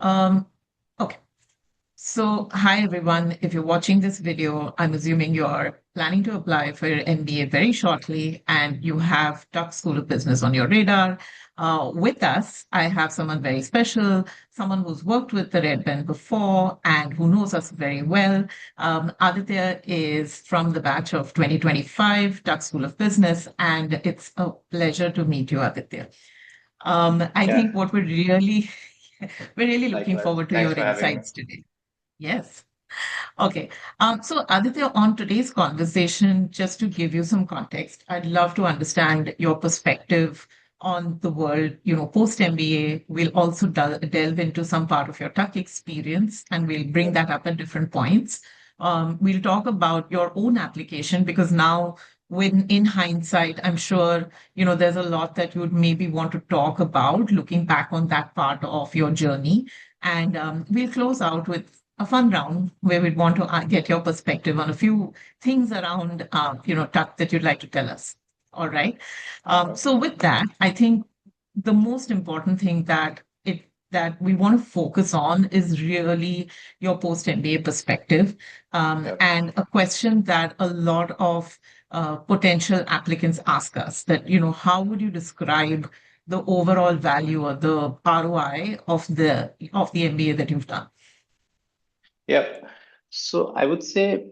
Um, okay. So, hi everyone. If you're watching this video, I'm assuming you're planning to apply for your MBA very shortly and you have Tuck School of Business on your radar. With us, I have someone very special, someone who's worked with the Red Pen before and who knows us very well. Aditya is from the batch of 2025 Tuck School of Business, and it's a pleasure to meet you, Aditya. I Yeah, think what we're really looking likewise. forward to Thanks your for having me. insights today. Yes. Okay. So Aditya, on today's conversation, just to give you some context, I'd love to understand your perspective on the world, post MBA. We'll also delve into some part of your tech experience, and we'll bring Yep. that up at different points. We'll talk about your own application because now, when in hindsight, I'm sure, there's a lot that you would maybe want to talk about looking back on that part of your journey. And we'll close out with a fun round where we'd want to get your perspective on a few things around, Tuck that you'd like to tell us. All right. So with that, I think the most important thing that we want to focus on is really your post MBA perspective, Yep. and a question that a lot of potential applicants ask us that how would you describe the overall value or the ROI of the MBA that you've done? Yep. So I would say,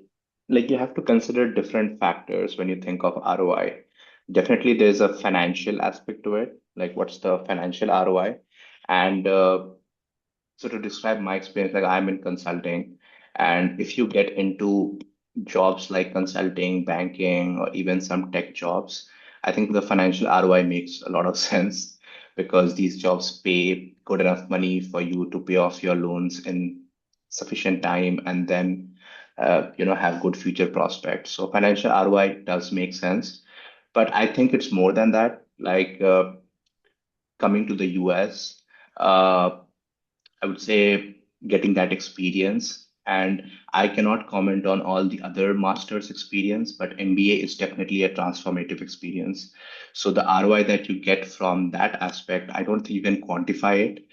like, you have to consider different factors when you think of ROI. Definitely, there's a financial aspect to it. Like, what's the financial ROI? And so, to describe my experience, like, I'm in consulting, and if you get into jobs like consulting, banking, or even some tech jobs, I think the financial ROI makes a lot of sense because these jobs pay good enough money for you to pay off your loans in sufficient time and then have good future prospects. So financial ROI does make sense, but I think it's more than that. Like coming to the US, I would say getting that experience. And I cannot comment on all the other master's experience, but MBA is definitely a transformative experience. So the ROI that you get from that aspect, I don't think you can quantify it,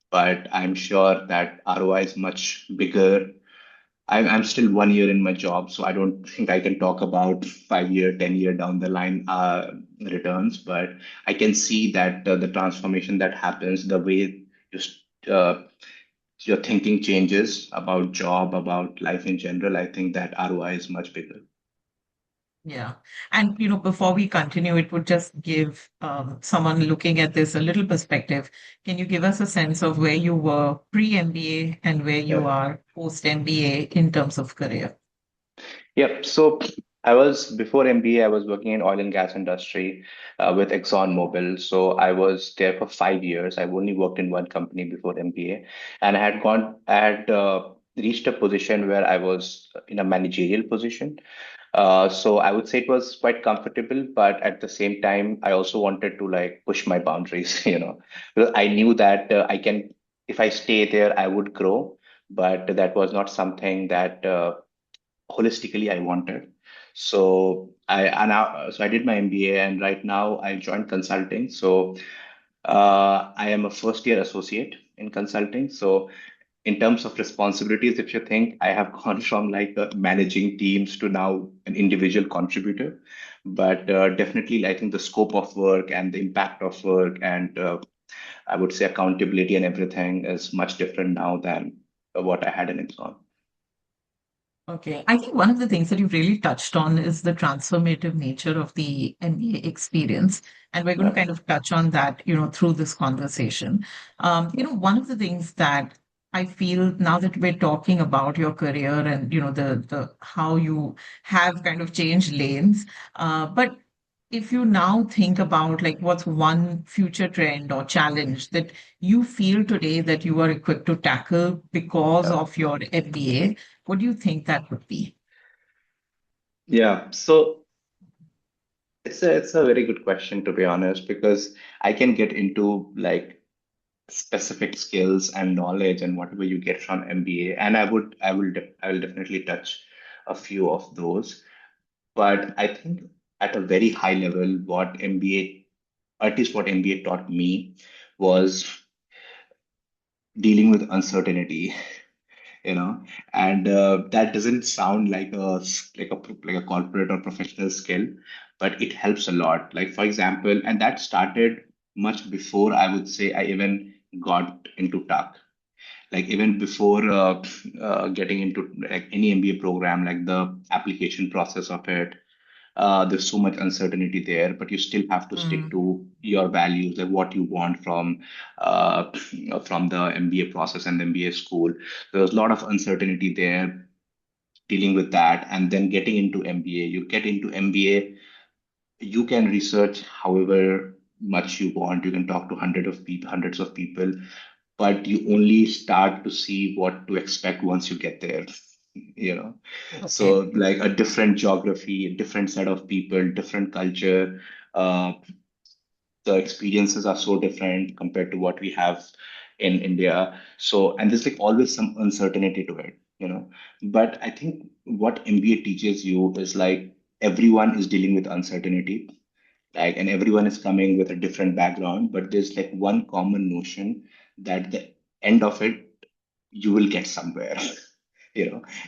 but I'm sure that ROI is much bigger. I'm still 1 year in my job, so I don't think I can talk about 5 year, 10 year down the line returns, but I can see that the transformation that happens, the way you uh, your thinking changes about job, about life in general. I think that ROI is much bigger. Yeah. And, before we continue, it would just give someone looking at this a little perspective. Can you give us a sense of where you were pre-MBA and where you Yep. are post-MBA in terms of career? Yep. So I was before MBA, I was working in oil and gas industry with ExxonMobil. So I was there for 5 years. I've only worked in one company before MBA, and I had reached a position where I was in a managerial position. So I would say it was quite comfortable, but at the same time, I also wanted to like push my boundaries, because I knew that if I stay there, I would grow, but that was not something that holistically I wanted. So I did my MBA, and right now I joined consulting. So I am a first year associate in consulting. So in terms of responsibilities, if you think I have gone from like managing teams to now an individual contributor, but definitely I think the scope of work and the impact of work and I would say accountability and everything is much different now than what I had in Exxon. Okay. I think one of the things that you've really touched on is the transformative nature of the MBA experience. And we're going to Yeah. kind of touch on that, through this conversation. One of the things that I feel now that we're talking about your career and, the how you have kind of changed lanes, but if you now think about like what's one future trend or challenge that you feel today that you are equipped to tackle because Yeah. of your MBA, what do you think that would be? Yeah. So it's a very good question, to be honest, because I can get into like specific skills and knowledge and whatever you get from MBA, and I will definitely touch a few of those. But I think at a very high level, what MBA, at least what MBA taught me, was dealing with uncertainty, you know, and that doesn't sound like like a corporate or professional skill, but it helps a lot. Like for example, and that started much before I would say I even got into tuck. Like even before getting into like any MBA program, like the application process of it, there's so much uncertainty there, but you still have to stick Mm, to your values, like what you want uh, from the MBA process and the MBA school. There's a lot of uncertainty there, dealing with that, and then getting into MBA. You get into MBA, you can research however much you want. You can talk to hundreds of people, but you only start to see what to expect once you get there. You know, okay. so like a different geography, a different set of people, different culture. Uh, the experiences are so different compared to what we have in India. So, and there's like always some uncertainty to it, you know. But I think what MBA teaches you is like everyone is dealing with uncertainty, like, and everyone is coming with a different background, but there's like one common notion that the end of it, you will get somewhere.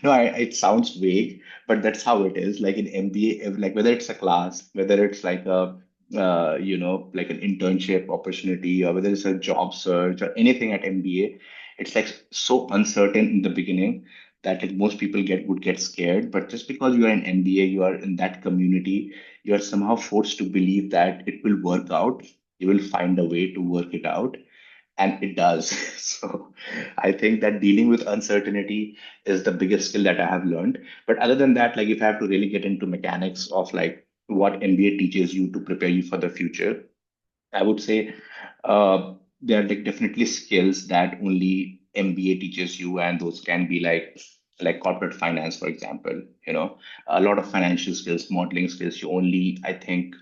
No, it sounds vague, but that's how it is. Like in MBA, like whether it's a class, whether it's like a like an internship opportunity, or whether it's a job search or anything at MBA, it's like so uncertain in the beginning that like most people would get scared. But just because you are in MBA, you are in that community, you are somehow forced to believe that it will work out. You will find a way to work it out, and it does. So I think that dealing with uncertainty is the biggest skill that I have learned. But other than that, like if I have to really get into mechanics of like what MBA teaches you to prepare you for the future, I would say there are like definitely skills that only MBA teaches you, and those can be like corporate finance, for example. A lot of financial skills, modeling skills. You only, I think,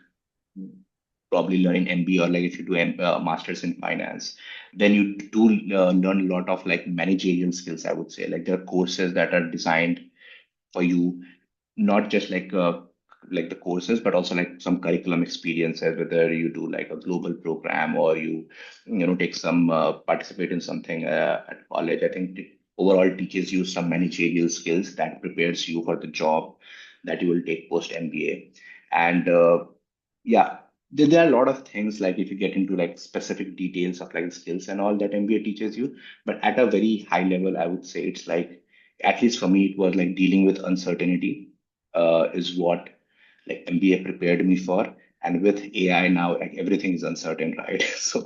probably learn in MBA, or like if you do masters in finance, then you do learn a lot of like managerial skills. I would say like there are courses that are designed for you, not just like the courses, but also like some curriculum experiences, whether you do like a global program or you take some participate in something at college. I think it overall teaches you some managerial skills that prepares you for the job that you will take post MBA. And yeah, there are a lot of things like if you get into like specific details of like skills and all that MBA teaches you, but at a very high level, I would say it's like, at least for me, it was like dealing with uncertainty is what like MBA prepared me for. And with AI now, like everything is uncertain, right? So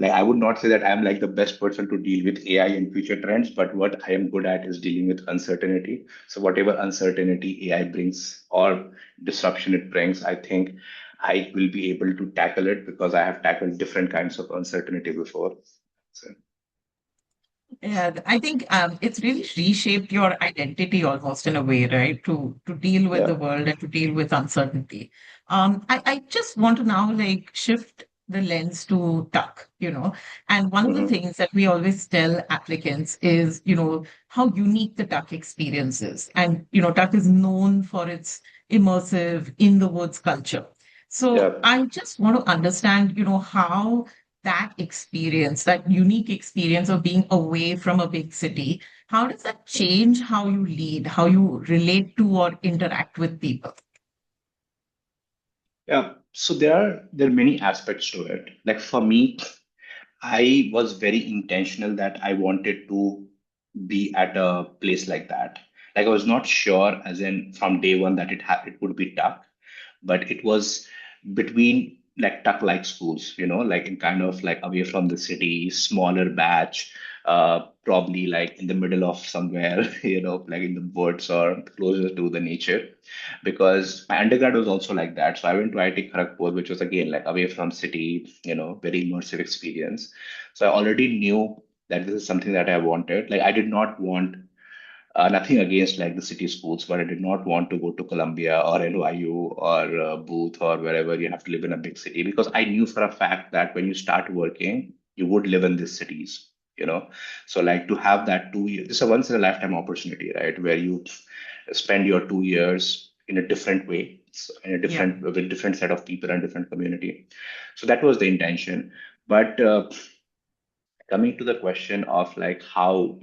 I would not say that I'm like the best person to deal with AI and future trends, but what I am good at is dealing with uncertainty. So whatever uncertainty AI brings or disruption it brings, I think I will be able to tackle it because I have tackled different kinds of uncertainty before. So Yeah, I think it's really reshaped your identity almost in a way, right? To deal with the yeah. world and to deal with uncertainty. I just want to now like shift the lens to tuck, and one of the Mhm. things that we always tell applicants is, how unique the tuck experience is. And, tuck is known for its immersive in the woods culture. So Yeah. I just want to understand, how that experience, that unique experience of being away from a big city, how does that change how you lead, how you relate to or interact with people? Yeah, so there are many aspects to it. Like for me, I was very intentional that I wanted to be at a place like that. Like I was not sure, as in from day one, that it would be tough, but it was between like tuck like schools, like in kind of like away from the city, smaller batch, probably like in the middle of somewhere, like in the woods or closer to the nature. Because my undergrad was also like that. So I went to IIT Kharagpur, which was again like away from city, very immersive experience. So I already knew that this is something that I wanted. Like I did not want nothing against like the city schools, but I did not want to go to Columbia or NYU or Booth or wherever you have to live in a big city, because I knew for a fact that when you start working, you would live in these cities. So like to have that 2 years, it's a once in a lifetime opportunity, right? Where you spend your 2 years in a different way, in a Yeah. different with different set of people and different community. So that was the intention. But Coming to the question of like how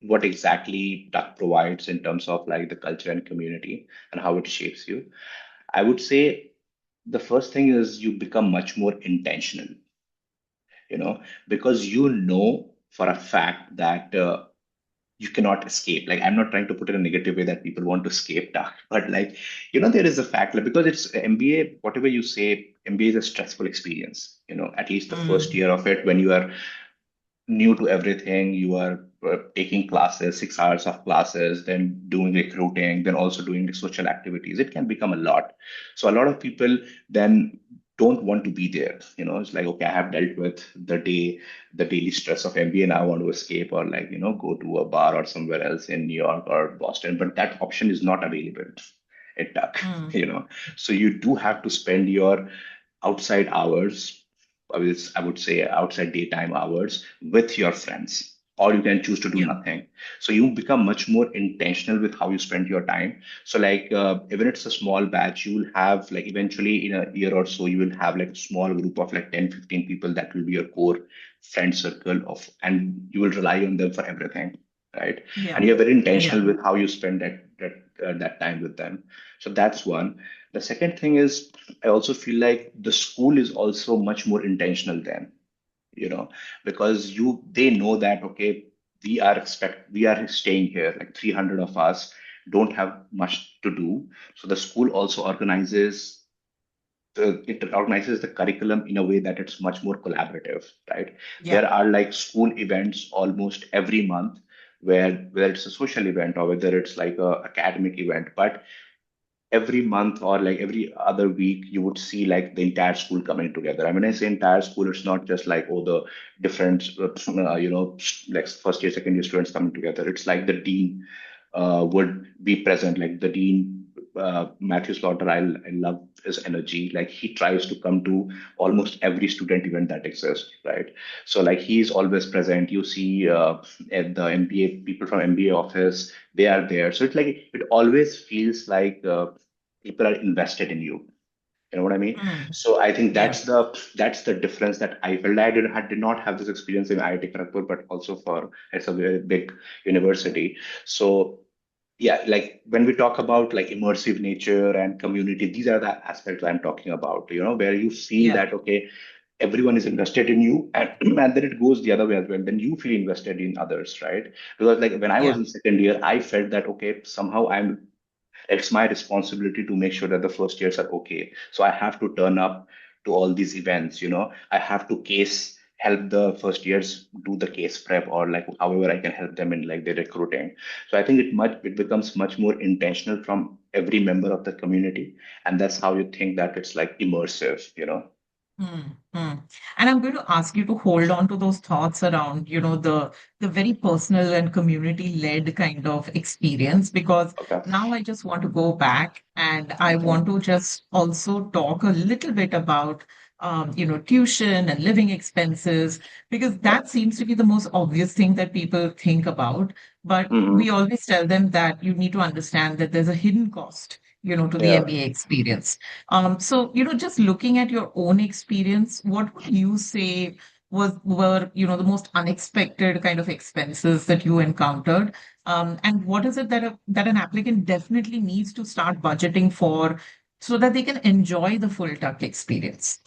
what exactly Duck provides in terms of like the culture and community and how it shapes you, I would say the first thing is you become much more intentional, you know, because you know for a fact that you cannot escape. Like, I'm not trying to put it in a negative way that people want to escape dark, but like, there is a fact, like, because it's MBA, whatever you say, MBA is a stressful experience, at least the first Mm, year of it when you are new to everything. You are taking classes, 6 hours of classes, then doing recruiting, then also doing the social activities. It can become a lot. So a lot of people then don't want to be there. It's like, okay, I have dealt with the daily stress of MBA, and I want to escape or like, go to a bar or somewhere else in New York or Boston. But that option is not available at Duck, mm, So you do have to spend your outside hours, I would say outside daytime hours with your friends, or you can choose to do yeah, nothing. So you become much more intentional with how you spend your time. So like even it's a small batch, you will have like eventually in a year or so, you will have like a small group of like 10, 15 people that will be your core friend circle of, and you will rely on them for everything. Right. And yeah, you're very yeah. intentional with how you spend that time with them. So that's one. The second thing is I also feel like the school is also much more intentional then, you know, because they know that okay, we are staying here, like 300 of us don't have much to do. So the school also organizes the curriculum in a way that it's much more collaborative, right? Yeah. There are like school events almost every month where whether it's a social event or whether it's like a academic event, but every month or like every other week you would see like the entire school coming together. I mean, I say entire school, it's not just like oh the different like first year second year students coming together. It's like the dean would be present, like the dean Matthew Slaughter. I love his energy. Like he tries to come to almost every student event that exists, right? So like he's always present. You see at the MBA, people from MBA office, they are there. So it's like it always feels like people are invested in you. You know what I mean? Mm, So I think yeah. that's the difference that I felt. I did not have this experience in IIT Kharagpur, but also for it's a very big university. So yeah, like when we talk about like immersive nature and community, these are the aspects I'm talking about, where you feel Yeah. that okay, everyone is invested in you, and, and then it goes the other way as well. Then you feel invested in others, right? Because like when I was Yeah. in second year, I felt that okay, somehow it's my responsibility to make sure that the first years are okay. So I have to turn up to all these events, I have to help the first years do the case prep or like however I can help them in like the recruiting. So I think it becomes much more intentional from every member of the community. And that's how you think that it's like immersive. Mm, mm. And I'm going to ask you to hold on to those thoughts around, the very personal and community-led kind of experience, because Okay. now I just want to go back and I Okay. want to just also talk a little bit about, tuition and living expenses, because Yeah. that seems to be the most obvious thing that people think about. But we Hmm. always tell them that you need to understand that there's a hidden cost, to the Yeah. MBA experience. So, just looking at your own experience, what would you say were, the most unexpected kind of expenses that you encountered? And what is it that an applicant definitely needs to start budgeting for so that they can enjoy the full tuck experience?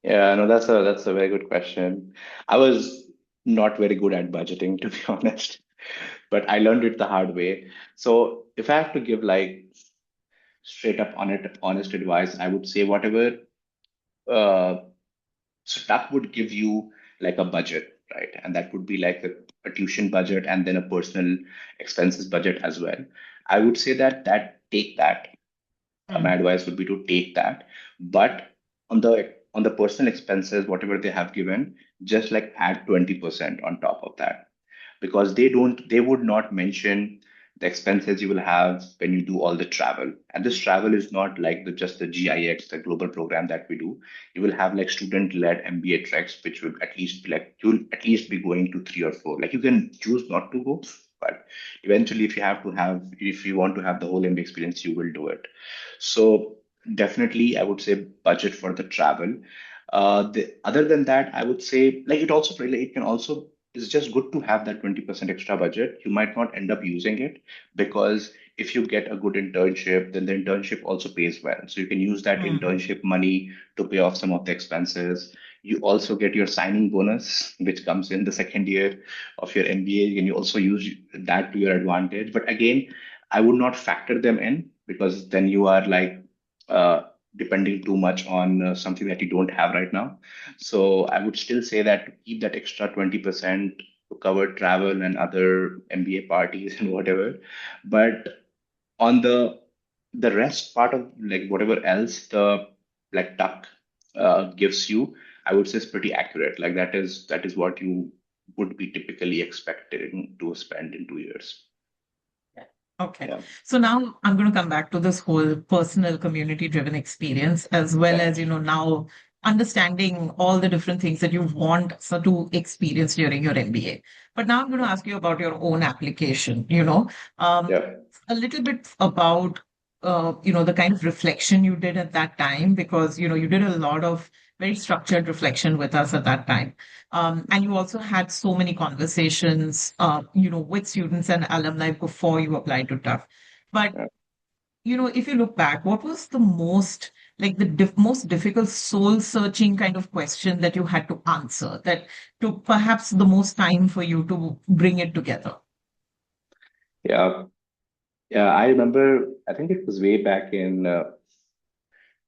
Yeah, no, that's a very good question. I was not very good at budgeting, to be honest, but I learned it the hard way. So if I have to give like straight up honest advice, I would say whatever uh, Stuck would give you like a budget, right? And that would be like a tuition budget and then a personal expenses budget as well. I would say that take that. My Mm, advice would be to take that, but on the personal expenses, whatever they have given, just like add 20% on top of that, because they would not mention the expenses you will have when you do all the travel. And this travel is not like just the GIX, the global program that we do. You will have like student-led MBA treks, which will at least be like you'll at least be going to three or four. Like you can choose not to go, but eventually if you want to have the whole MBA experience, you will do it. So definitely I would say budget for the travel. Other than that, I would say like it can also it's just good to have that 20% extra budget. You might not end up using it because if you get a good internship, then the internship also pays well. So you can use that Mm, internship money to pay off some of the expenses. You also get your signing bonus, which comes in the second year of your MBA, and you also use that to your advantage. But again, I would not factor them in because then you are like uh, depending too much on something that you don't have right now. So I would still say that to keep that extra 20% to cover travel and other MBA parties and whatever. But on the rest part of like whatever else the like tuck gives you, I would say is pretty accurate. Like that is what you would be typically expecting to spend in 2 years. yeah. Okay. Yeah. So now I'm going to come back to this whole personal community driven experience, as well Yeah. as, now understanding all the different things that you want to experience during your MBA. But now I'm going to ask you about your own application, um, Yeah. a little bit about, the kind of reflection you did at that time, because, you did a lot of very structured reflection with us at that time. And you also had so many conversations, with students and alumni before you applied to TUF. But, Yeah. if you look back, what was the most, like the most difficult soul searching kind of question that you had to answer that took perhaps the most time for you to bring it together? Yeah. Yeah. I remember, I think it was way back in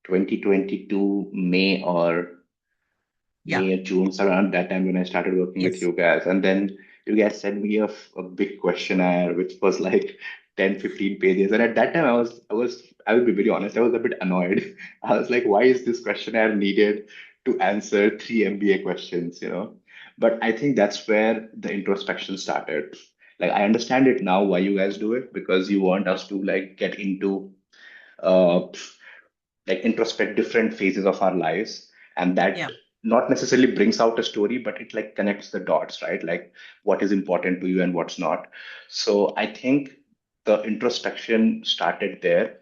2022 May or Yeah. May or June, so around that time when I started working with Yes. you guys. And then you guys sent me a big questionnaire, which was like 10, 15 pages. And at that time, I will be very honest, I was a bit annoyed. I was like, why is this questionnaire needed to answer three MBA questions, you know? But I think that's where the introspection started. Like, I understand it now why you guys do it because you want us to like get into uh, like introspect different phases of our lives, and that Yeah. not necessarily brings out a story, but it like connects the dots, right? Like what is important to you and what's not. So I think the introspection started there,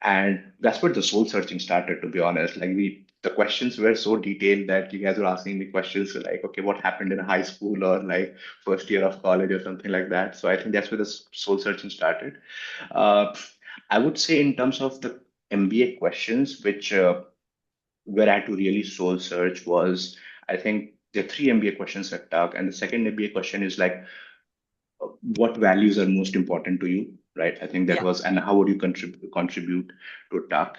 and that's where the soul searching started, to be honest. Like the questions were so detailed that you guys were asking me questions like, okay, what happened in high school or like first year of college or something like that. So I think that's where the soul searching started. uh, I would say in terms of the MBA questions, which where I had to really soul search was, I think there are three MBA questions at TAG, and the second MBA question is like, what values are most important to you, right? I think that Yeah. was, and how would you contribute to TAG?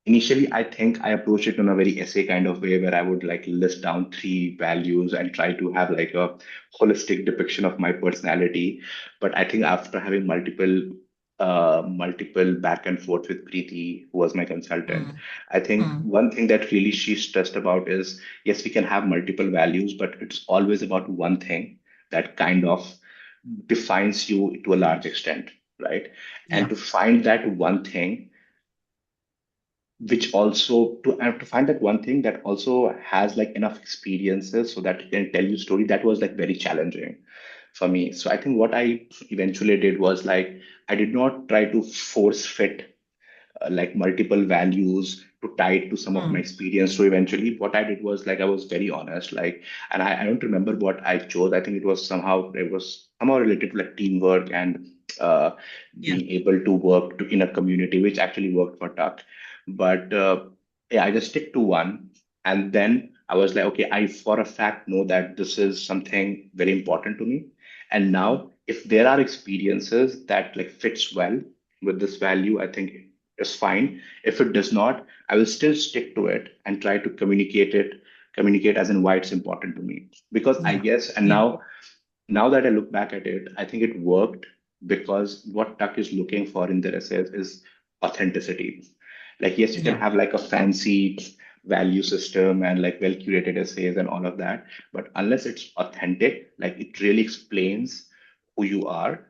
Initially, I think I approached it in a very essay kind of way where I would like list down three values and try to have like a holistic depiction of my personality. But I think after having multiple back and forth with Preeti, who was my consultant, Mm, I think mm, one thing that really she stressed about is yes, we can have multiple values, but it's always about one thing that kind of defines you to a large extent, right? And yeah. to find that one thing which also to find that one thing that also has like enough experiences so that it can tell you story, that was like very challenging for me. So I think what I eventually did was like I did not try to force fit like multiple values to tie it to some of my Mm, experience. So eventually, what I did was like I was very honest, like, and I don't remember what I chose. I think it was somehow related to like teamwork and yeah. being able to work in a community, which actually worked for Tuck. But yeah, I just stick to one, and then I was like, okay, I for a fact know that this is something very important to me. And now, if there are experiences that like fits well with this value, I think is fine. If it does not, I will still stick to it and try to communicate as in why it's important to me. Because I Yeah. guess, and Yeah. now that I look back at it, I think it worked because what Tuck is looking for in their essays is authenticity. Like, yes, you can Yeah. have like a fancy value system and like well curated essays and all of that, but unless it's authentic, like it really explains who you are,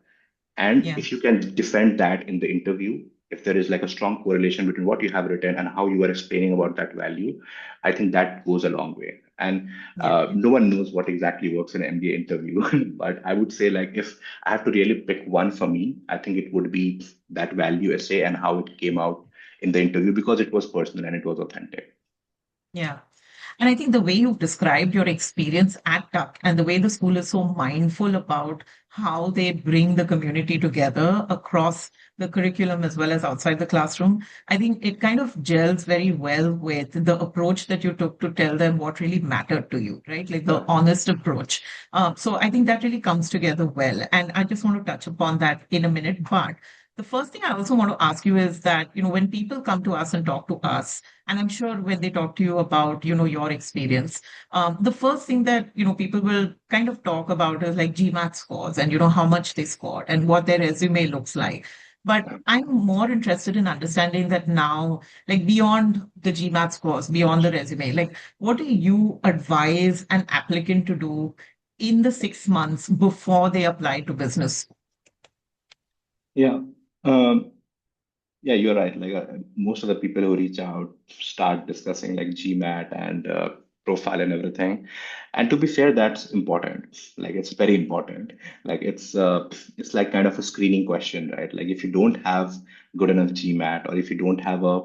and Yeah. if you can defend that in the interview, if there is like a strong correlation between what you have written and how you are explaining about that value, I think that goes a long way. And Yeah. no one knows what exactly works in an MBA interview, but I would say like if I have to really pick one for me, I think it would be that value essay and how it came out in the interview because it was personal and it was authentic. Yeah. And I think the way you've described your experience at Tuck and the way the school is so mindful about how they bring the community together across the curriculum as well as outside the classroom, I think it kind of gels very well with the approach that you took to tell them what really mattered to you, right? Like the Yeah. honest approach. So I think that really comes together well. And I just want to touch upon that in a minute. But the first thing I also want to ask you is that, when people come to us and talk to us, and I'm sure when they talk to you about, your experience, the first thing that, people will kind of talk about is like GMAT scores and, how much they scored and what their resume looks like. But Yeah. I'm more interested in understanding that now, like beyond the GMAT scores, beyond the resume, like what do you advise an applicant to do in the 6 months before they apply to business? Yeah. Um, Yeah, you're right. Like most of the people who reach out start discussing like GMAT and profile and everything. And to be fair, that's important. Like it's very important. Like it's like kind of a screening question, right? Like if you don't have good enough GMAT or if you don't have a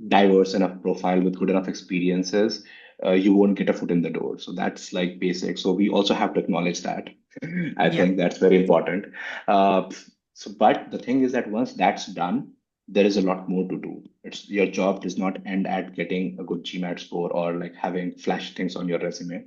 diverse enough profile with good enough experiences, you won't get a foot in the door. So that's like basic. So we also have to acknowledge that. I Yeah. think that's very important. Uh, but the thing is that once that's done, there is a lot more to do. It's your job does not end at getting a good GMAT score or like having flash things on your resume.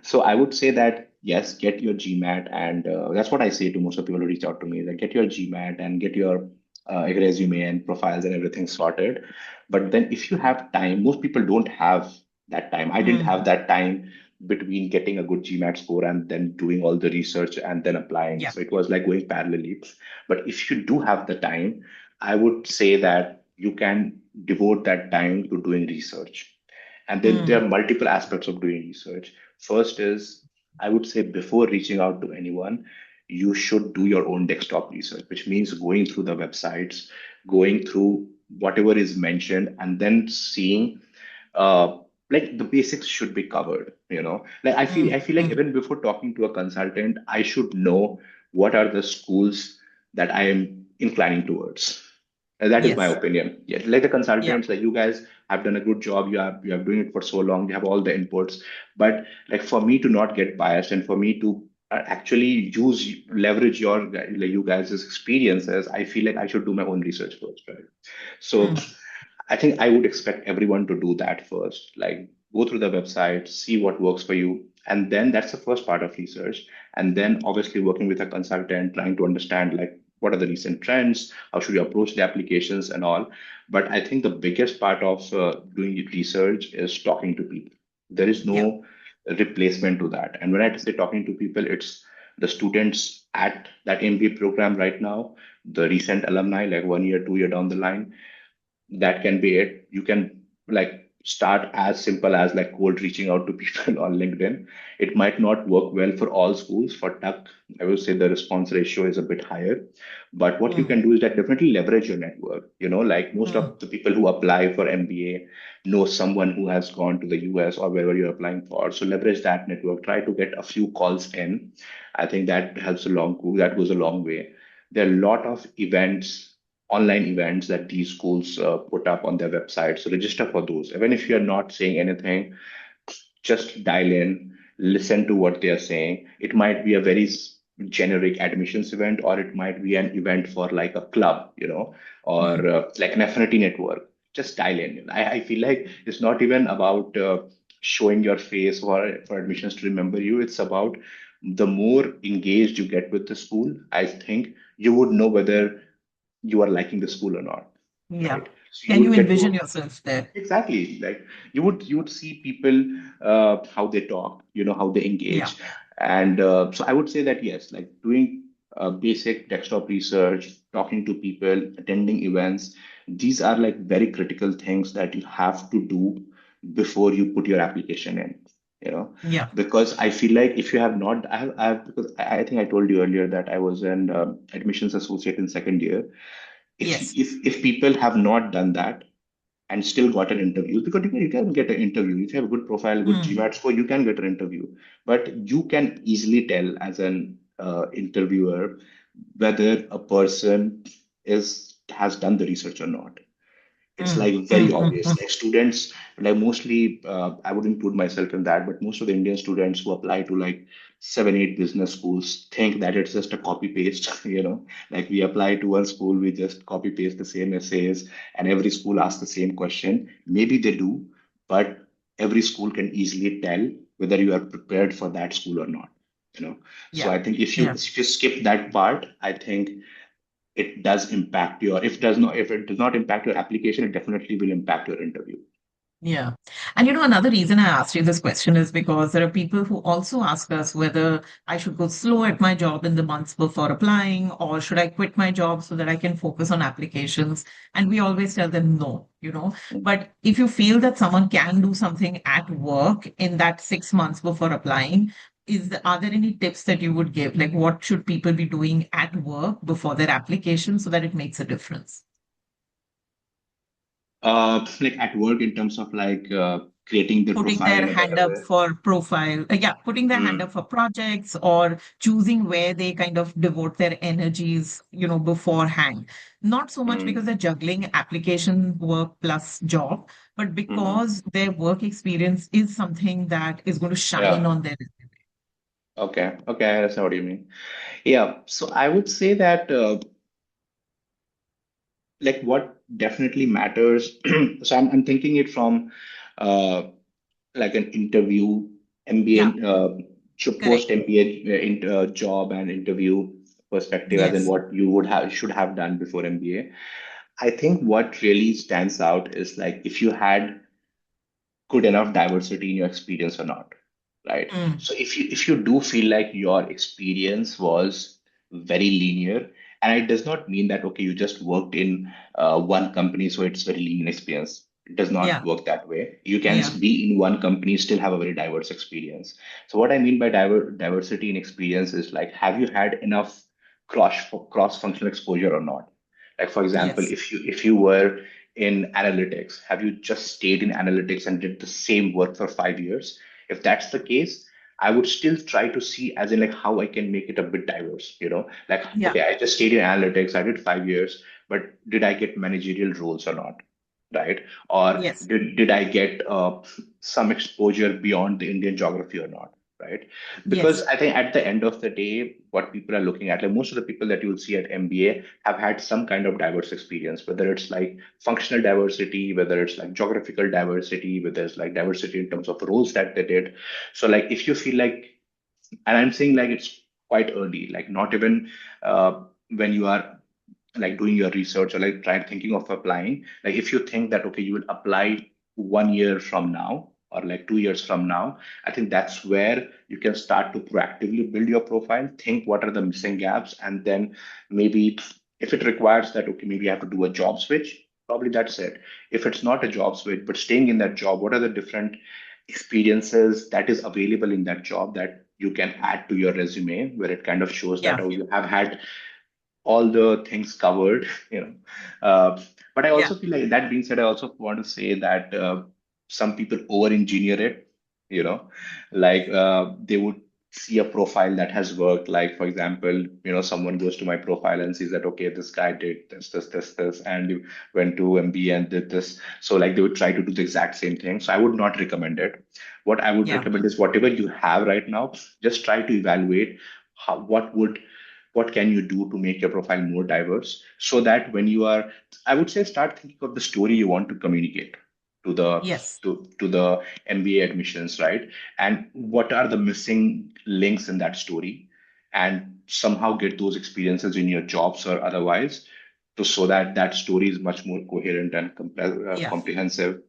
So I would say that yes, get your GMAT, and that's what I say to most of the people who reach out to me. That get your GMAT and get your resume and profiles and everything sorted. But then, if you have time, most people don't have that time. I didn't have Mm. that time between getting a good GMAT score and then doing all the research and then applying. Yeah. So it was like going parallelly. But if you do have the time, I would say that you can devote that time to doing research. And then there Mm. are multiple aspects of doing research. First is, I would say, before reaching out to anyone, you should do your own desktop research, which means going through the websites, going through whatever is mentioned, and then seeing uh, like the basics should be covered. Like I Mm. feel like Mm. even before talking to a consultant, I should know what are the schools that I am inclining towards. That is my Yes. opinion. Yeah, like the Yeah. consultants, like you guys have done a good job. You are doing it for so long. You have all the inputs. But like for me to not get biased and for me to actually leverage like you guys' experiences, I feel like I should do my own research first, right? So Mm. I think I would expect everyone to do that first. Like go through the website, see what works for you. And then that's the first part of research. And then obviously working with a consultant, trying to understand like what are the recent trends, how should you approach the applications and all. But I think the biggest part of doing research is talking to people. There is Yeah. no replacement to that. And when I say talking to people, it's the students at that MBA program right now, the recent alumni, like 1 year, 2 year down the line, that can be it. You can like start as simple as like cold reaching out to people on LinkedIn. It might not work well for all schools. For Tuck, I would say the response ratio is a bit higher. But what you Mm. can do is that definitely leverage your network. Like most Mm. of the people who apply for MBA know someone who has gone to the US or wherever you're applying for. So leverage that network. Try to get a few calls in. I think that helps a long that goes a long way. There are a lot of events, online events that these schools put up on their website. So register for those. Even if you're not saying anything, just dial in, listen to what they are saying. It might be a very generic admissions event, or it might be an event for like a club, or Mm. like an affinity network. Just dial in. I feel like it's not even about showing your face for admissions to remember you. It's about the more engaged you get with the school, I think you would know whether you are liking the school or not, Yeah. right? So you Can would you get envision to yourself there? exactly like you would see people how they talk, how they Yeah. engage, and so I would say that yes, like doing basic desktop research, talking to people, attending events, these are like very critical things that you have to do before you put your application in. You know, Yeah. because I feel like if you have not, I have because I think I told you earlier that I was an admissions associate in second year. If Yes. if people have not done that and still got an interview, because you can get an interview if you have a good profile, good Mm. GMAT score, you can get an interview. But you can easily tell as an interviewer whether a person is has done the research or not. It's like very obvious. Like students, like mostly, I would include myself in that, but most of the Indian students who apply to like 7, 8 business schools think that it's just a copy paste, like we apply to one school, we just copy paste the same essays, and every school asks the same question. Maybe they do, but every school can easily tell whether you are prepared for that school or not. So Yeah. I think if you Yeah. if you skip that part, I think it does impact your if it does not impact your application, it definitely will impact your interview. Yeah. And another reason I asked you this question is because there are people who also ask us whether I should go slow at my job in the months before applying, or should I quit my job so that I can focus on applications? And we always tell them no. But if you feel that someone can do something at work in that 6 months before applying, are there any tips that you would give? Like, what should people be doing at work before their application so that it makes a difference? Like at work in terms of like creating the Putting profile their in a hand better up way. for profile, yeah, putting their hand Mm, up for projects or choosing where they kind of devote their energies, beforehand. Not so much because mm, they're juggling application work plus job, but mhm. because their work experience is something that is going to shine Yeah. on their resume. Okay. Okay. I understand what you mean. Yeah. So I would say that like what definitely matters. So I'm thinking it from uh, like an interview, Yeah, MBA, correct. post MBA job and interview perspective, as in Yes. what you would have should have done before MBA. I think what really stands out is like if you had good enough diversity in your experience or not, right? Mm, So if you do feel like your experience was very linear, and it does not mean that okay, you just worked in one company so it's very linear experience. It does not yeah, work that way. You can yeah, be in one company, still have a very diverse experience. So what I mean by diversity in experience is like, have you had enough cross functional exposure or not? Like for example, yes, if you were in analytics, have you just stayed in analytics and did the same work for 5 years? If that's the case, I would still try to see as in like how I can make it a bit diverse, like, yeah, okay, I just stayed in analytics, I did 5 years, but did I get managerial roles or not? Right? Or yes, did I get some exposure beyond the Indian geography or not? Right? Because yes, I think at the end of the day, what people are looking at, like most of the people that you'll see at MBA have had some kind of diverse experience, whether it's like functional diversity, whether it's like geographical diversity, whether it's like diversity in terms of roles that they did. So like if you feel like, and I'm saying like it's quite early, like not even when you are like doing your research or like trying thinking of applying, like if you think that okay, you will apply 1 year from now or like 2 years from now, I think that's where you can start to proactively build your profile, think what are the missing gaps, and then maybe if it requires that okay, maybe you have to do a job switch, probably that's it. If it's not a job switch but staying in that job, what are the different experiences that is available in that job that you can add to your resume, where it kind of shows that yeah, oh, you have had all the things covered, but I yeah, also feel like that being said, I also want to say that some people over engineer it, you know, like they would see a profile that has worked. Like, for example, someone goes to my profile and sees that, okay, this guy did this, and he went to MBA and did this. So, like, they would try to do the exact same thing. So, I would not recommend it. What I would yeah, recommend is whatever you have right now, just try to evaluate what can you do to make your profile more diverse so that when you are, I would say, start thinking of the story you want to communicate to the yes, to the MBA admissions, right? And what are the missing links in that story, and somehow get those experiences in your jobs or otherwise, to so that that story is much more coherent and yeah, comprehensive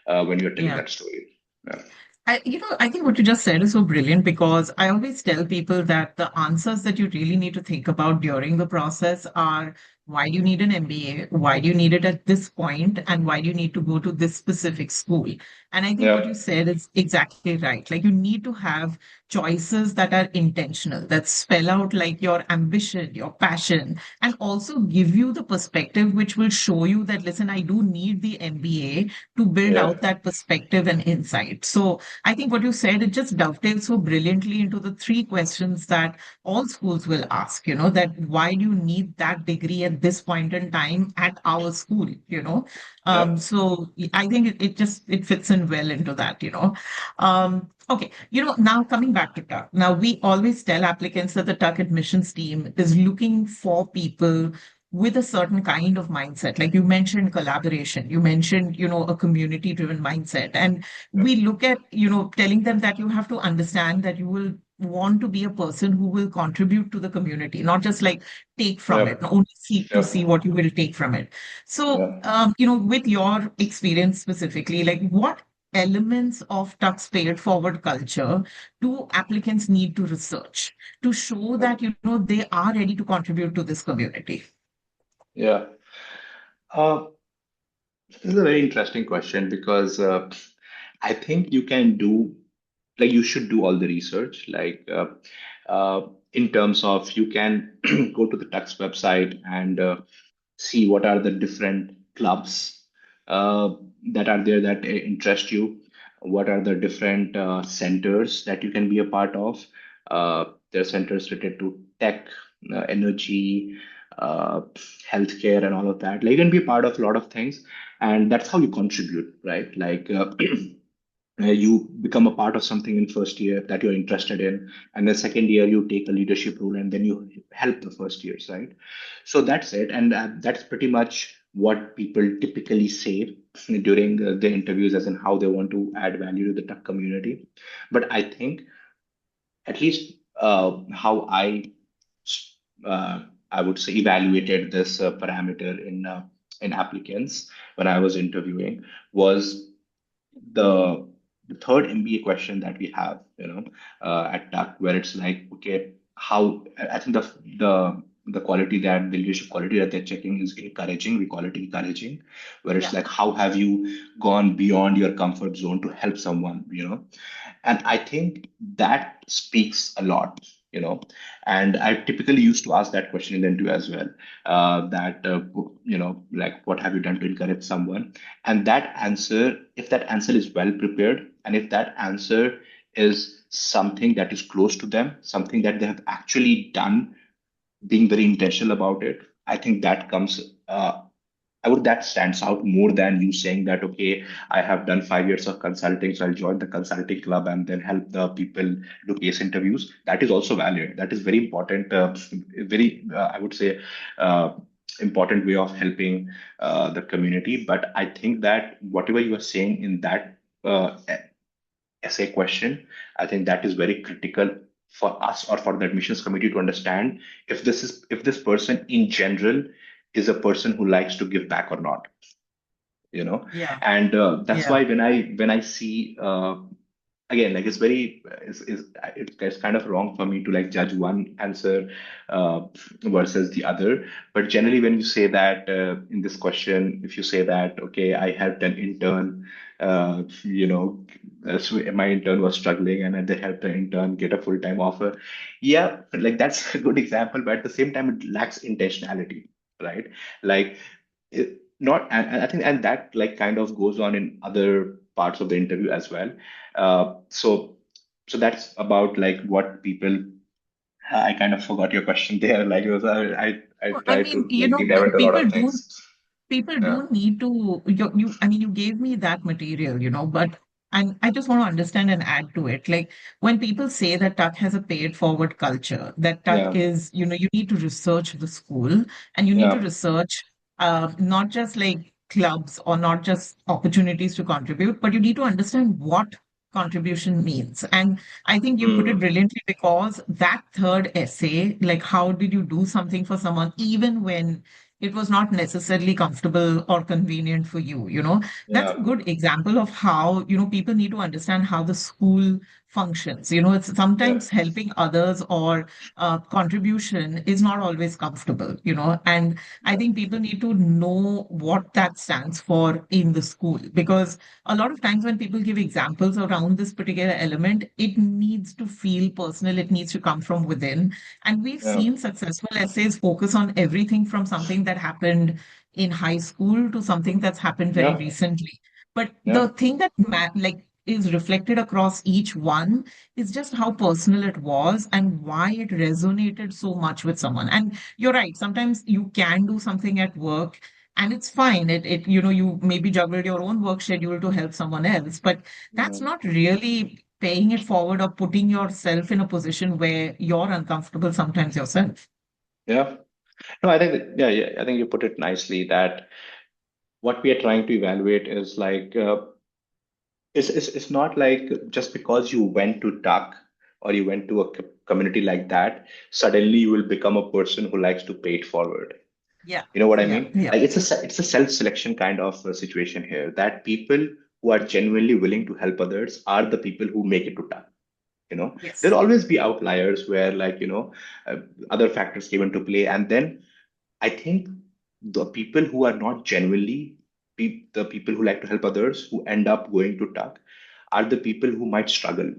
when you're telling yeah. that story. Yeah. I think what you just said is so brilliant because I always tell people that the answers that you really need to think about during the process are why do you need an MBA? Why do you need it at this point? And why do you need to go to this specific school? And I think what Yeah. you said is exactly right. Like you need to have choices that are intentional, that spell out like your ambition, your passion, and also give you the perspective which will show you that, listen, I do need the MBA to build Yeah. out that perspective and insight. So I think what you said, it just dovetails so brilliantly into the three questions that all schools will ask, that why do you need that degree at at this point in time at our school, Yeah. So I think it fits in well into that, Okay, now coming back to TUC. Now, we always tell applicants that the TUC admissions team is looking for people with a certain kind of mindset. Like you mentioned collaboration, you mentioned, a community-driven mindset. And Yeah. we look at, telling them that you have to understand that you will want to be a person who will contribute to the community, not just like take from it, Yeah. not only seek to see Yeah. what you will take from it. So, Yeah. with your experience specifically, like what elements of Tuck's paid forward culture do applicants need to research to show Yeah. that, they are ready to contribute to this community? Yeah. Uh, this is a very interesting question because I think you can do, like, you should do all the research, in terms of you can go to the Tux website and see what are the different clubs uh, that are there that interest you, what are the different centers that you can be a part of. There are centers related to tech, energy, uh, healthcare, and all of that. Like you can be a part of a lot of things, and that's how you contribute, right? You become a part of something in first year that you're interested in, and then second year you take a leadership role, and then you help the first years, right? So that's it, and that's pretty much what people typically say during the interviews, as in how they want to add value to the tech community. But I think at least how uh, I would say evaluated this parameter in applicants when I was interviewing was the the third MBA question that we have, at TAC, where it's like, okay, how I think the quality that the leadership quality that they're checking is encouraging. We call it encouraging, where it's Yeah. like, how have you gone beyond your comfort zone to help someone, and I think that speaks a lot, and I typically used to ask that question in the interview as well, that like, what have you done to encourage someone? And that answer, if that answer is well prepared, and if that answer is something that is close to them, something that they have actually done, being very intentional about it, I think that comes. That stands out more than you saying that, okay, I have done 5 years of consulting, so I'll join the consulting club and then help the people do case interviews. That is also valid. That is very important, very, I would say, uh, important way of helping the community. But I think that whatever you are saying in that essay question, I think that is very critical for us or for the admissions committee to understand if this person in general is a person who likes to give back or not, Yeah. and that's Yeah. why when I see, again, like, it's kind of wrong for me to like judge one answer uh, versus the other. But generally, when you say that, in this question, if you say that, okay, I helped an intern, so my intern was struggling and they helped the intern get a full-time offer. Yeah, like that's a good example, but at the same time it lacks intentionality, right? Like, not and I think, and that like kind of goes on in other parts of the interview as well. So that's about like what people. I kind of forgot your question there. Like, it was, I Well, I tried mean, to like deep dive into a lot of things. people Yeah. don't need to, I mean, you gave me that material, but and I just want to understand and add to it. Like when people say that Tuck has a paid forward culture, that Tuck Yeah. is, you need to research the school and you need to Yeah. research not just like clubs or not just opportunities to contribute, but you need to understand what contribution means. And I think you put it Mm. brilliantly because that third essay, like how did you do something for someone even when it was not necessarily comfortable or convenient for you, that's a Yeah. good example of how, people need to understand how the school functions. It's Yeah. sometimes helping others or contribution is not always comfortable, and I Yeah. think people need to know what that stands for in the school because a lot of times when people give examples around this particular element, it needs to feel personal, it needs to come from within. And we've Yeah. seen successful essays focus on everything from something that happened in high school to something that's happened very Yeah. recently. But Yeah. the thing that like is reflected across each one is just how personal it was and why it resonated so much with someone. And you're right, sometimes you can do something at work and it's fine. You maybe juggled your own work schedule to help someone else, but that's Mm. not really paying it forward or putting yourself in a position where you're uncomfortable sometimes yourself. Yeah. No, I think I think you put it nicely that what we are trying to evaluate is like it's not like just because you went to Tuck or you went to a community like that, suddenly you will become a person who likes to pay it forward. Yeah, You know what I yeah, mean? yeah. Like it's a self-selection kind of situation here that people who are genuinely willing to help others are the people who make it to Tuck. There'll Yes. always be outliers where uh, other factors came into play, and then I think the people who are not genuinely the people who like to help others who end up going to Tuck are the people who might struggle,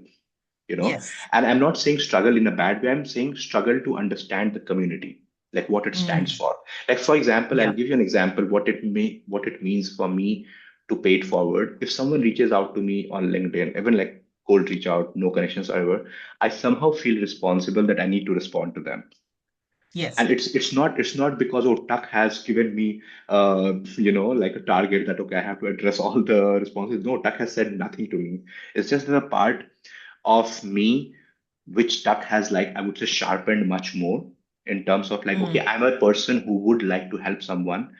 you know. Yes. And I'm not saying struggle in a bad way, I'm saying struggle to understand the community, like what it stands Mm, for. Like for example, I'll yeah. give you an example what it means for me to pay it forward. If someone reaches out to me on LinkedIn, even like cold reach out, no connections, however, I somehow feel responsible that I need to respond to them. And Yes. it's not because Tuck has given me like a target that okay, I have to address all the responses. No, Tuck has said nothing to me. It's just a part of me which Tuck has, like, I would say, sharpened much more in terms of like, okay, Mm, I'm a person who would like to help someone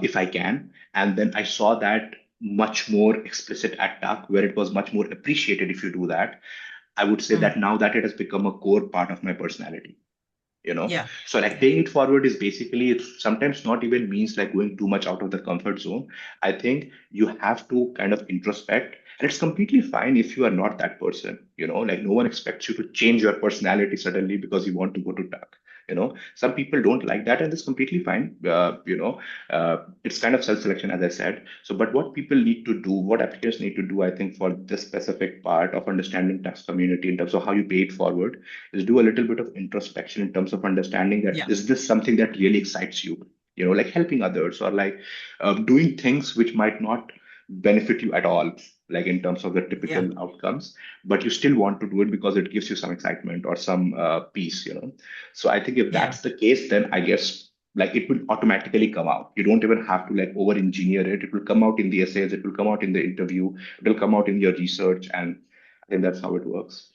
if I can. And then I saw that much more explicit at Tuck, where it was much more appreciated if you do that. I would say mm, that now that it has become a core part of my personality. yeah. So like Yeah. paying it forward is basically, it sometimes not even means like going too much out of the comfort zone. I think you have to kind of introspect, and it's completely fine if you are not that person. Like no one expects you to change your personality suddenly because you want to go to Tuck. Some people don't like that, and it's completely fine. It's kind of self-selection, as I said. So but what people need to do, what applicants need to do, I think, for this specific part of understanding tax community in terms of how you pay it forward, is do a little bit of introspection in terms of understanding that Yeah. is this something that really excites you, like helping others or like doing things which might not benefit you at all, like in terms of the Yeah. typical outcomes, but you still want to do it because it gives you some excitement or some peace. So I think if Yeah. that's the case, then I guess like it will automatically come out. You don't even have to like over engineer it. It will come out in the essays, it will come out in the interview, it will come out in your research, and I think that's how it works.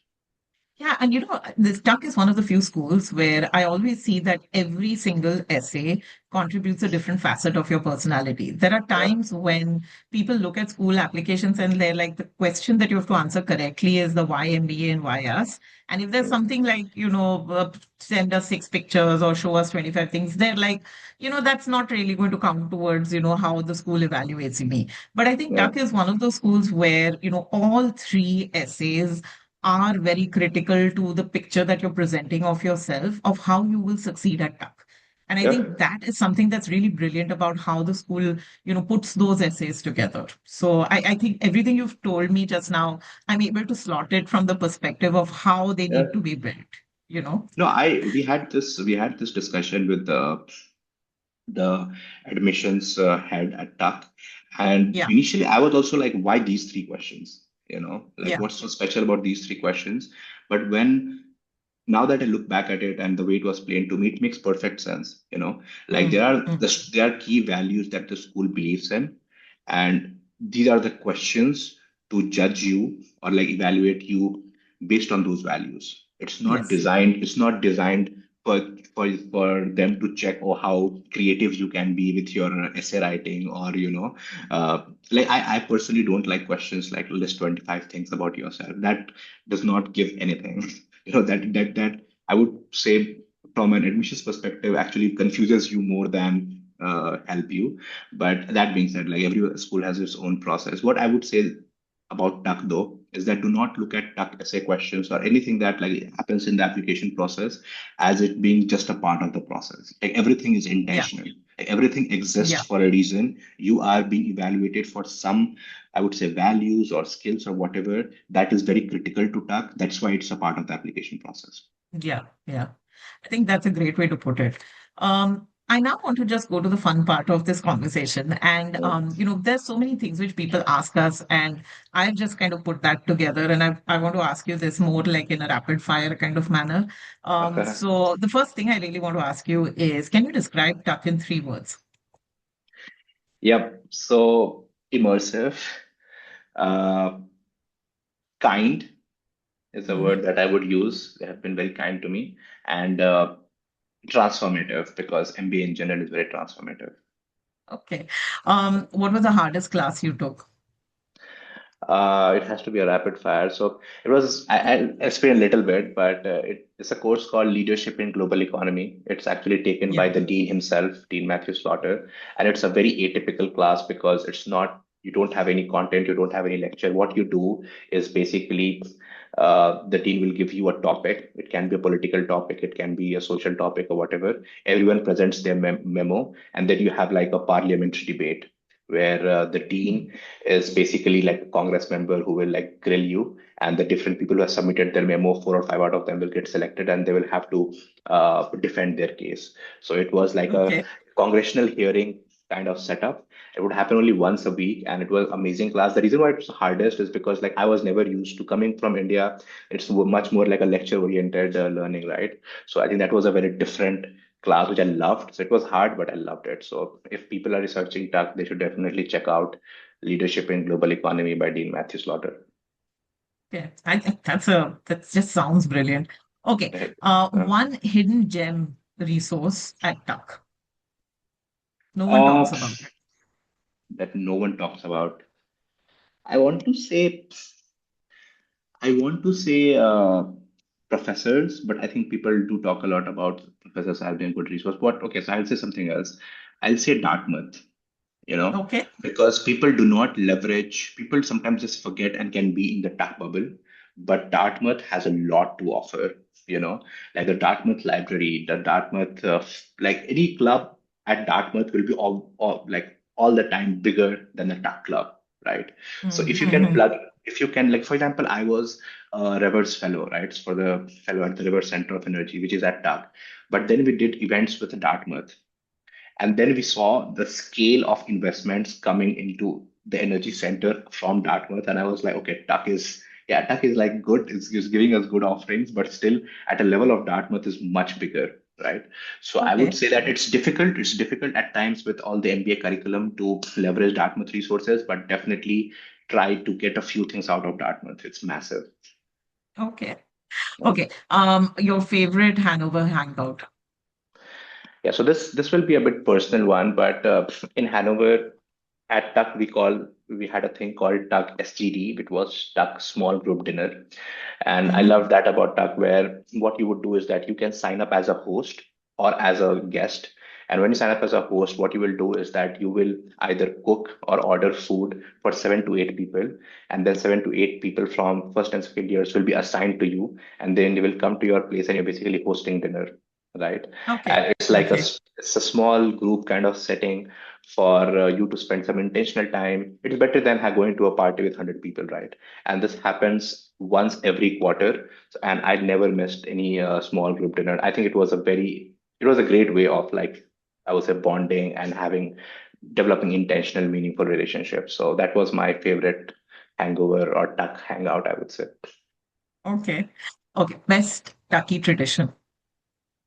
Yeah, and this Duck is one of the few schools where I always see that every single essay contributes a different facet of your personality. There are Yeah. times when people look at school applications and they're like, the question that you have to answer correctly is the why MBA and why us. And if there's Mm. something like, send us 6 pictures or show us 25 things, they're like, that's not really going to count towards, how the school evaluates me. But I think Yeah. Duck is one of those schools where, all three essays are very critical to the picture that you're presenting of yourself, of how you will succeed at TUC. And I Yeah. think that is something that's really brilliant about how the school, puts those essays together. So I think everything you've told me just now, I'm able to slot it from the perspective of how they Yeah. need to be built, you know? No, I we had this discussion with the admissions head at TUC, and Yeah, initially I was also like, why these three questions? Like yeah, what's so special about these three questions? But when now that I look back at it and the way it was explained to me, it makes perfect sense. Like mm, mm, there are key values that the school believes in, and these are the questions to judge you or like evaluate you based on those values. yes, It's not designed for them to check or how creative you can be with your essay writing or like I personally don't like questions like list 25 things about yourself. That does not give anything. That I would say from an admissions perspective actually confuses you more than help you. But that being said, like every school has its own process. What I would say about TUC though is that do not look at TUC essay questions or anything that like happens in the application process as it being just a part of the process. Like everything is yeah, intentional. Like, everything exists yeah, for a reason. You are being evaluated for some, I would say, values or skills or whatever that is very critical to TUC. That's why it's a part of the application process. yeah, yeah. I think that's a great way to put it. I now want to just go to the fun part of this conversation. And, there's so many things which people ask us, and I've just kind of put that together. And I want to ask you this more like in a rapid fire kind of manner. Okay. So the first thing I really want to ask you is, can you describe Tuck in 3 words? Yep. So immersive, uh, kind is a Hmm. word that I would use. They have been very kind to me, and transformative because MBA in general is very transformative. Okay. What was the hardest class you took? It has to be a rapid fire. So it was, I'll explain a little bit, but it's a course called Leadership in Global Economy. It's actually taken by Yeah. the dean himself, Dean Matthew Slaughter. And it's a very atypical class because it's not, you don't have any content, you don't have any lecture. What you do is basically the dean will give you a topic. It can be a political topic, it can be a social topic or whatever. Everyone presents their memo, and then you have like a parliamentary debate where the dean is basically like a congress member who will like grill you, and the different people who have submitted their memo, 4 or 5 out of them will get selected, and they will have to defend their case. So it was like a Okay. congressional hearing kind of setup. It would happen only once a week, and it was amazing class. The reason why it's hardest is because like I was never used to coming from India. It's much more like a lecture oriented learning, right? So I think that was a very different class which I loved. So it was hard, but I loved it. So if people are researching tech, they should definitely check out Leadership in Global Economy by Dean Matthew Slaughter. Okay. I think that just sounds brilliant. Okay. Uh, One hidden gem resource at Tuck. No one uh, talks about it. that no one talks about. I want to say, I want to say professors, but I think people do talk a lot about professors as being good resource. What? Okay, so I'll say something else. I'll say Dartmouth. You know, Okay. because people do not leverage, people sometimes just forget and can be in the tech bubble. But Dartmouth has a lot to offer, you know, like the Dartmouth Library, the Dartmouth, like any club at Dartmouth will be all like all the time bigger than the tech club, right? So if you can Mm-hmm. plug, if you can, like, for example, I was a Rivers Fellow, right? For the fellow at the River Center of Energy, which is at TAG. But then we did events with Dartmouth, and then we saw the scale of investments coming into the energy center from Dartmouth. And I was like, okay, Tuck is like good. It's giving us good offerings, but still at a level of Dartmouth is much bigger, right? So I would Okay. say that it's difficult. It's difficult at times with all the MBA curriculum to leverage Dartmouth resources, but definitely try to get a few things out of Dartmouth. It's massive. Okay. Yeah. Okay. Your favorite Hanover hangout. Yeah, so this will be a bit personal one, but in Hanover at Tuck we had a thing called Tuck SGD, which was Tuck Small Group Dinner, and I Hmm. love that about Tuck, where what you would do is that you can sign up as a host or as a guest. And when you sign up as a host, what you will do is that you will either cook or order food for 7 to 8 people, and then 7 to 8 people from first and second years will be assigned to you, and then they will come to your place, and you're basically hosting dinner, right? Okay. And it's like Okay. it's a small group kind of setting for you to spend some intentional time. It's better than going to a party with 100 people, right? And this happens once every quarter. And I never missed any small group dinner. I think it was a great way of like, I would say, bonding and developing intentional, meaningful relationships. So that was my favorite hangover or tuck hangout, I would say. Okay. Okay. Best Tucky tradition.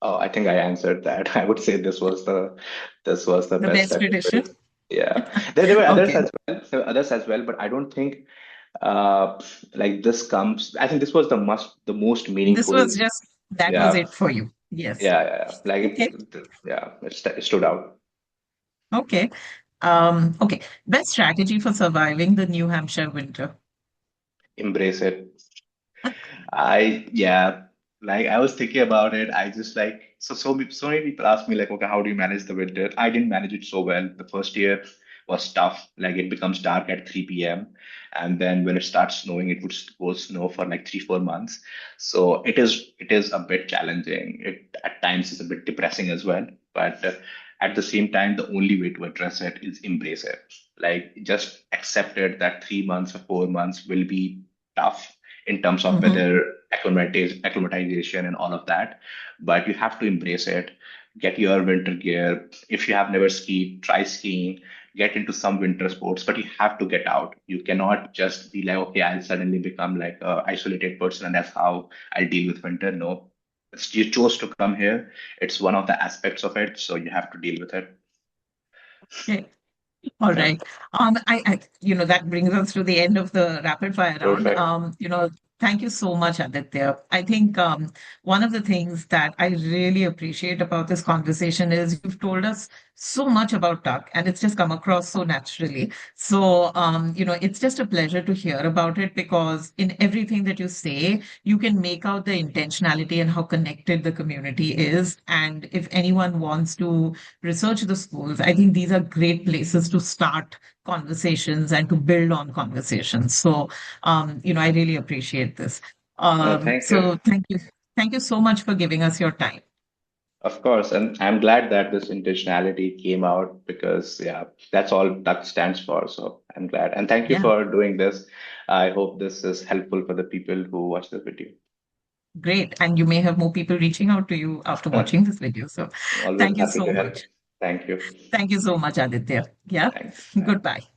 Oh, I think I answered that. I would say this was the The best best tuck. tradition. Yeah, there were others Okay. as well. There were others as well, but I don't think uh like this comes. I think this was the most This meaningful. was just, that was Yeah, it for you. Yes. yeah. Like Okay. yeah, it stood out. Okay. Okay. Best strategy for surviving the New Hampshire winter. Embrace it. Yeah, like I was thinking about it. I just like so many people ask me like, okay, how do you manage the winter? I didn't manage it so well. The first year was tough. Like it becomes dark at 3 p.m. and then when it starts snowing, it would go snow for like 3 4 months. So it is a bit challenging. It at times is a bit depressing as well. But at the same time, the only way to address it is embrace it. Like just accept it that 3 months or 4 months will be tough in terms of Hmm. whether acclimatization and all of that, but you have to embrace it. get your winter gear. If you have never skied, try skiing, get into some winter sports, but you have to get out. You cannot just be like, okay, I'll suddenly become like a isolated person and that's how I'll deal with winter. No, you chose to come here. It's one of the aspects of it, so you have to deal with it. Okay. All Yeah, right. That brings us to the end of the rapid fire round. perfect. Thank you so much, Aditya. I think one of the things that I really appreciate about this conversation is you've told us so much about tuck, and it's just come across so naturally. So, it's just a pleasure to hear about it because in everything that you say, you can make out the intentionality and how connected the community is. And if anyone wants to research the schools, I think these are great places to start conversations and to build on conversations. So, I really appreciate this. No, thank you. So thank you. Thank you so much for giving us your time. Of course, and I'm glad that this intentionality came out because, yeah, that's all Duck stands for. So I'm glad. And thank you Yeah, for doing this. I hope this is helpful for the people who watch this video. great. And you may have more people reaching out to you after watching this video. So Always thank you happy so to help. much. Thank you. Thank you so much, Aditya. Yeah, Thanks. goodbye.